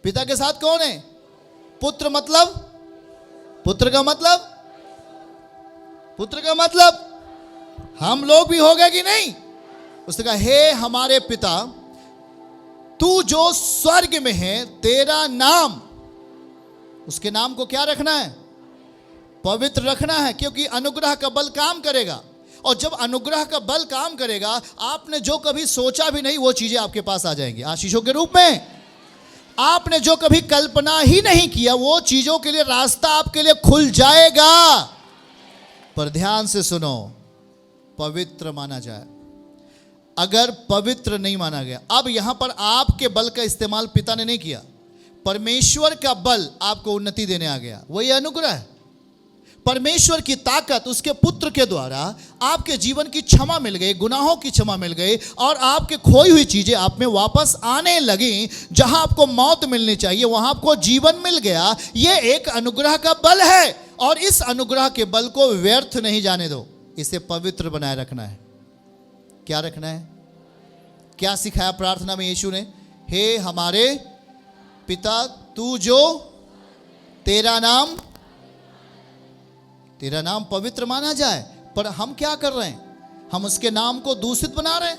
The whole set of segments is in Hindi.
पिता के साथ कौन है? पुत्र मतलब, पुत्र का मतलब, पुत्र का मतलब हम लोग भी हो गए कि नहीं? उसने कहा हे हमारे पिता, तू जो स्वर्ग में है, तेरा नाम, उसके नाम को क्या रखना है? पवित्र रखना है, क्योंकि अनुग्रह का बल काम करेगा। और जब अनुग्रह का बल काम करेगा, आपने जो कभी सोचा भी नहीं वो चीजें आपके पास आ जाएंगी आशीषों के रूप में। आपने जो कभी कल्पना ही नहीं किया वो चीजों के लिए रास्ता आपके लिए खुल जाएगा। पर ध्यान से सुनो, पवित्र माना जाए। अगर पवित्र नहीं माना गया, अब यहां पर आपके बल का इस्तेमाल पिता ने नहीं किया, परमेश्वर का बल आपको उन्नति देने आ गया, वही अनुग्रह है। परमेश्वर की ताकत उसके पुत्र के द्वारा आपके जीवन की क्षमा मिल गई, गुनाहों की क्षमा मिल गई, और आपके खोई हुई चीजें आप में वापस आने लगी। जहां आपको मौत मिलनी चाहिए वहां आपको जीवन मिल गया। यह एक अनुग्रह का बल है, और इस अनुग्रह के बल को व्यर्थ नहीं जाने दो, इसे पवित्र बनाए रखना है। क्या रखना है? क्या सिखाया प्रार्थना में यीशु ने? हे हमारे पिता, तू जो, तेरा नाम पवित्र माना जाए। पर हम क्या कर रहे हैं? हम उसके नाम को दूषित बना रहे हैं।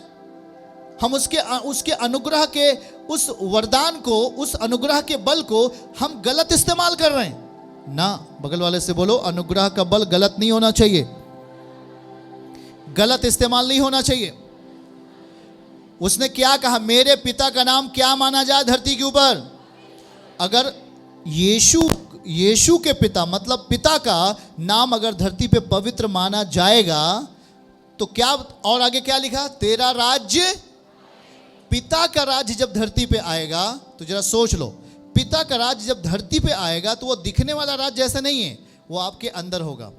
हम उसके अनुग्रह के उस वरदान को, उस अनुग्रह के बल को हम गलत इस्तेमाल कर रहे हैं ना। बगल वाले से बोलो, अनुग्रह का बल गलत नहीं होना चाहिए, गलत इस्तेमाल नहीं होना चाहिए। उसने क्या कहा? मेरे पिता का नाम क्या माना जाए धरती के ऊपर? अगर यीशु के पिता मतलब पिता का नाम अगर धरती पे पवित्र माना जाएगा तो क्या, और आगे क्या लिखा? तेरा राज्य, पिता का राज्य जब धरती पे आएगा, तो जरा सोच लो, पिता का राज्य जब धरती पे आएगा तो वो दिखने वाला राज्य जैसा नहीं है, वो आपके अंदर होगा।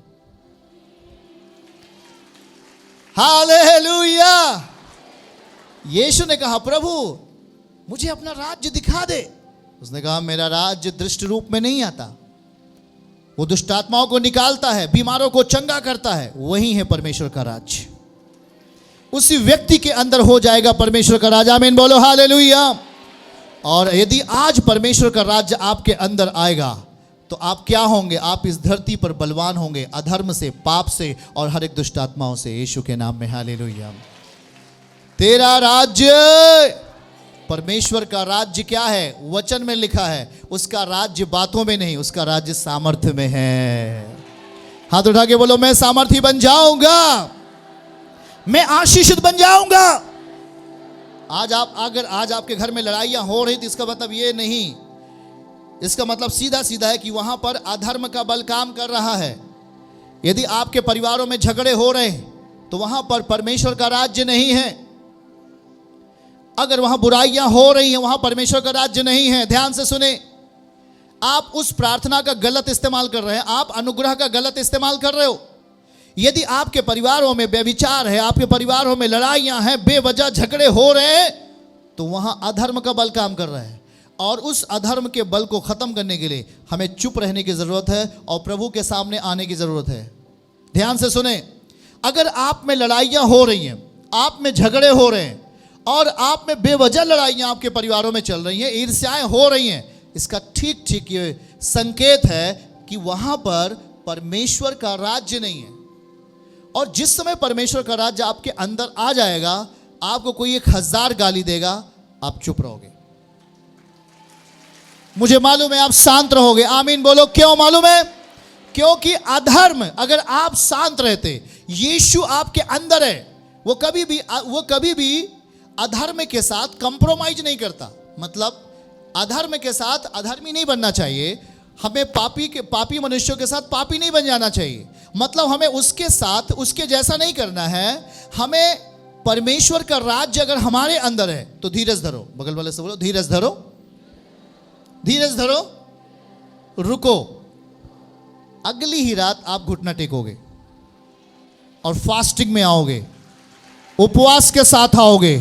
हालेलुया। यीशु ने कहा, प्रभु मुझे अपना राज्य दिखा दे। उसने कहा, मेरा राज्य दृष्ट रूप में नहीं आता, वो दुष्ट आत्माओं को निकालता है, बीमारों को चंगा करता है। वही है परमेश्वर का राज्य। उसी व्यक्ति के अंदर हो जाएगा परमेश्वर का राज्य। आमीन बोलो हालेलुया। और यदि आज परमेश्वर का राज्य आपके अंदर आएगा तो आप क्या होंगे? आप इस धरती पर बलवान होंगे, अधर्म से, पाप से और हर एक दुष्ट आत्माओं से, यीशु के नाम में हालेलुया। तेरा राज्य, परमेश्वर का राज्य क्या है? वचन में लिखा है, उसका राज्य बातों में नहीं, उसका राज्य सामर्थ्य में है। हाथ उठा के बोलो, मैं सामर्थी बन जाऊंगा, मैं आशीषित बन जाऊंगा। अगर आज आपके घर में लड़ाइयां हो रही तो इसका मतलब ये नहीं, इसका मतलब सीधा सीधा है कि वहां पर अधर्म का बल काम कर रहा है। यदि आपके परिवारों में झगड़े हो रहे हैं तो वहां पर परमेश्वर का राज्य नहीं है। अगर वहां बुराइयां हो रही हैं वहां परमेश्वर का राज्य नहीं है। ध्यान से सुने, आप उस प्रार्थना का गलत इस्तेमाल कर रहे हैं, आप अनुग्रह का गलत इस्तेमाल कर रहे हो। यदि आपके परिवारों में व्यभिचार है, आपके परिवारों में लड़ाइयां हैं, बेवजह झगड़े हो रहे हैं, तो वहां अधर्म का बल काम कर रहा है। और उस अधर्म के बल को खत्म करने के लिए हमें चुप रहने की जरूरत है और प्रभु के सामने आने की जरूरत है। ध्यान से सुने, अगर आप में लड़ाइयां हो रही हैं, आप में झगड़े हो रहे हैं और आप में बेवजह लड़ाइयां आपके परिवारों में चल रही हैं, ईर्ष्याएं हो रही हैं, इसका ठीक ठीक ये संकेत है कि वहां पर परमेश्वर का राज्य नहीं है। और जिस समय परमेश्वर का राज्य आपके अंदर आ जाएगा, आपको कोई 1000 गाली देगा, आप चुप रहोगे। मुझे मालूम है आप शांत रहोगे। आमीन बोलो। क्यों मालूम है? क्योंकि अधर्म, अगर आप शांत रहते, यीशु आपके अंदर है, वो कभी भी अधर्म के साथ कंप्रोमाइज नहीं करता। मतलब अधर्म के साथ अधर्मी नहीं बनना चाहिए, हमें पापी मनुष्यों के साथ पापी नहीं बन जाना चाहिए। मतलब हमें उसके साथ उसके जैसा नहीं करना है। हमें परमेश्वर का राज्य अगर हमारे अंदर है तो धीरज धरो। बगल वाले से बोलो, धीरज धरो, धीरज धरो, रुको। अगली ही रात आप घुटना टेकोगे और फास्टिंग में आओगे, उपवास के साथ आओगे,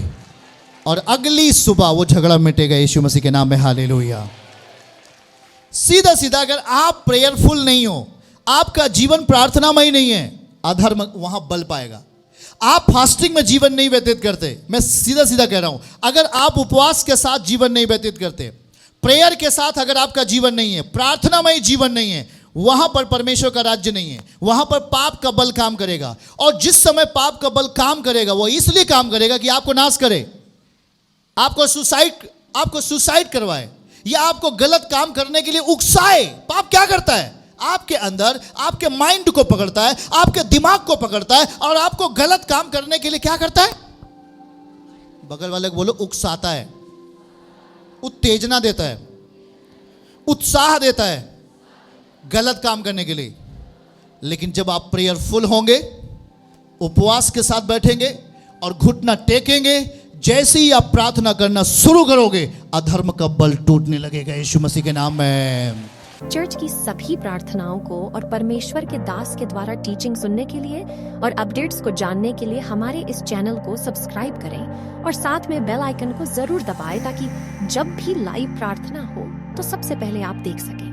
और अगली सुबह वो झगड़ा मिटेगा यीशु मसीह के नाम में। हालेलुया। सीधा सीधा अगर आप प्रेयरफुल नहीं हो, आपका जीवन प्रार्थनामय नहीं है, अधर्म वहां बल पाएगा। आप फास्टिंग में जीवन नहीं व्यतीत करते, मैं सीधा सीधा कह रहा हूं, अगर आप उपवास के साथ जीवन नहीं व्यतीत करते, प्रेयर के साथ अगर आपका जीवन नहीं है, प्रार्थनामय जीवन नहीं है, वहां पर परमेश्वर का राज्य नहीं है, वहां पर पाप का बल काम करेगा। और जिस समय पाप का बल काम करेगा वो इसलिए काम करेगा कि आपको नाश करे, आपको सुसाइड करवाए, या आपको गलत काम करने के लिए उकसाए। पाप क्या करता है? आपके अंदर आपके माइंड को पकड़ता है, आपके दिमाग को पकड़ता है और आपको गलत काम करने के लिए क्या करता है? बगल वाले को बोलो, उकसाता है, उत्तेजना देता है, उत्साह देता है गलत काम करने के लिए। लेकिन जब आप प्रेयरफुल होंगे, उपवास के साथ बैठेंगे और घुटना टेकेंगे, जैसे ही आप प्रार्थना करना शुरू करोगे, अधर्म का बल टूटने लगेगा यीशु मसीह के नाम में। चर्च की सभी प्रार्थनाओं को और परमेश्वर के दास के द्वारा टीचिंग सुनने के लिए और अपडेट्स को जानने के लिए हमारे इस चैनल को सब्सक्राइब करें और साथ में बेल आइकन को जरूर दबाएं ताकि जब भी लाइव प्रार्थना हो तो सबसे पहले आप देख सकें।